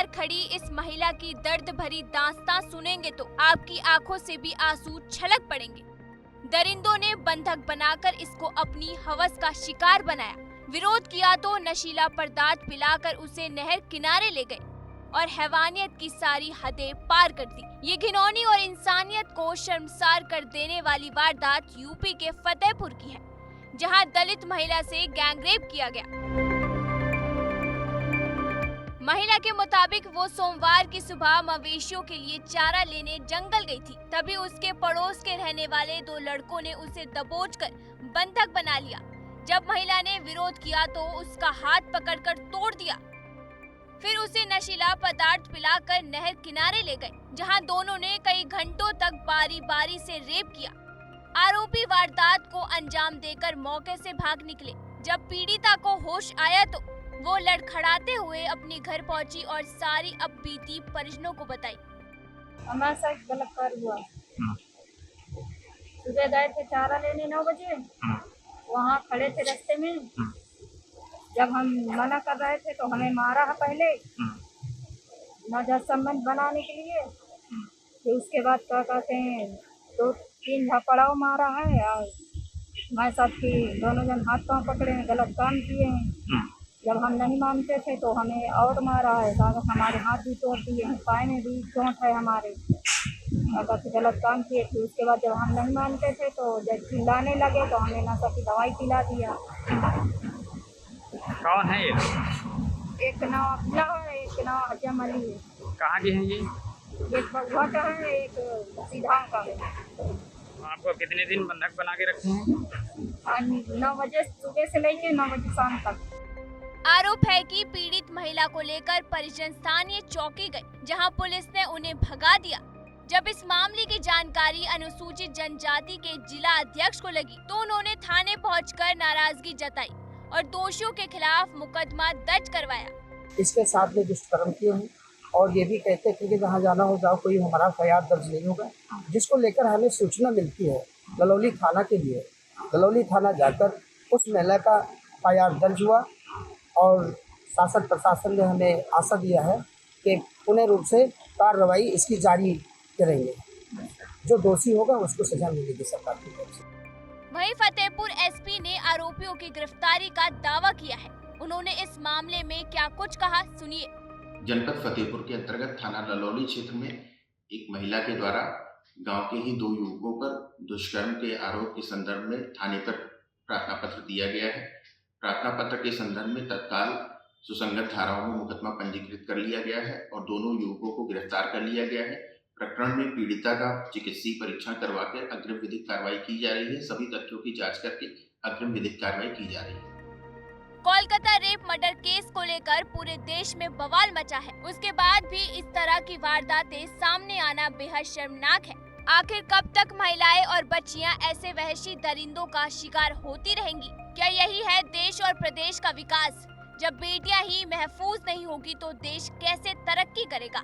बाहर खड़ी इस महिला की दर्द भरी दास्तां सुनेंगे तो आपकी आंखों से भी आंसू छलक पड़ेंगे। दरिंदों ने बंधक बनाकर इसको अपनी हवस का शिकार बनाया। विरोध किया तो नशीला पदार्थ पिलाकर उसे नहर किनारे ले गए और हैवानियत की सारी हदें पार कर दी। ये घिनौनी और इंसानियत को शर्मसार कर देने वाली वारदात यूपी के फतेहपुर की है, जहां दलित महिला से गैंगरेप किया गया। महिला के मुताबिक वो सोमवार की सुबह मवेशियों के लिए चारा लेने जंगल गई थी। तभी उसके पड़ोस के रहने वाले 2 लड़कों ने उसे दबोचकर बंधक बना लिया। जब महिला ने विरोध किया तो उसका हाथ पकड़कर तोड़ दिया। फिर उसे नशीला पदार्थ पिलाकर नहर किनारे ले गए, जहां दोनों ने कई घंटों तक बारी बारी से रेप किया। आरोपी वारदात को अंजाम देकर मौके से भाग निकले। जब पीड़िता को होश आया तो वो लड़खड़ाते हुए अपने घर पहुंची और सारी अब बीती परिजनों को बताई। हमारे साथ बलात्कार हुआ। सुबह गए थे चारा लेने 9 बजे, वहाँ खड़े थे रास्ते में। जब हम मना कर रहे थे तो हमें मारा है पहले नजर संबंध बनाने के लिए। फिर उसके बाद क्या कहते हैं 2-3 झपड़ाव मारा है और हमारे साथ की दोनों जन हाथ पांव पकड़े हैं, गलत काम किए हैं। जब हम नहीं मानते थे तो हमें और मारा है, कागज हमारे हाथ भी तोड़ दिए हैं, पाए में भी चोट है हमारे, अगर गलत काम किए थे। उसके बाद जब हम नहीं मानते थे तो जब चिल्लाने लगे तो हमें नशा की दवाई पिला दिया। कौन है ये? एक नाव अपना है, एक नाव हजम अली है। कहाँ के हैं ये? एक बगुआ का है, एक सीधा का है। आपको कितने दिन बंधक बना के रखे हैं? 9 बजे सुबह से लेके 9 बजे शाम तक। आरोप है कि पीड़ित महिला को लेकर परिजन स्थानीय चौकी गए, जहां पुलिस ने उन्हें भगा दिया। जब इस मामले की जानकारी अनुसूचित जनजाति के जिला अध्यक्ष को लगी तो उन्होंने थाने पहुंचकर नाराजगी जताई और दोषियों के खिलाफ मुकदमा दर्ज करवाया। इसके साथ में दुष्कर्म किए हैं और ये भी कहते थे कि जहाँ जाना हो जाओ, कोई हमारा फरियाद दर्ज नहीं होगा। जिसको लेकर हमें सूचना मिलती है गलौली थाना के लिए, गलौली थाना जाकर उस महिला का फरियाद दर्ज हुआ और शासन प्रशासन ने हमें आशा दिया है कि पूर्ण रूप से कार्रवाई इसकी जारी करेंगे। जो दोषी होगा उसको सजा मिलेगी सरकार की तरफ से। वहीं फतेहपुर एसपी ने आरोपियों की गिरफ्तारी का दावा किया है। उन्होंने इस मामले में क्या कुछ कहा, सुनिए। जनपद फतेहपुर के अंतर्गत थाना ललौली क्षेत्र में एक महिला के द्वारा गांव के ही 2 युवकों पर दुष्कर्म के आरोप के संदर्भ में थाने पर प्रार्थना पत्र दिया गया है। प्रार्थना पत्र के संदर्भ में तत्काल सुसंगत धाराओं में मुकदमा पंजीकृत कर लिया गया है और दोनों युवकों को गिरफ्तार कर लिया गया है। प्रकरण में पीड़िता का चिकित्सीय परीक्षण करवाकर अग्रिम विधिक कार्रवाई की जा रही है। सभी तथ्यों की जांच करके अग्रिम विधिक कार्रवाई की जा रही है। कोलकाता रेप मर्डर केस को लेकर पूरे देश में बवाल मचा है। उसके बाद भी इस तरह की वारदातें सामने आना बेहद शर्मनाक है। आखिर कब तक महिलाएं और बच्चियां ऐसे वहशी दरिंदों का शिकार होती रहेंगी? क्या यही है देश और प्रदेश का विकास? जब बेटियां ही महफूज नहीं होगी तो देश कैसे तरक्की करेगा?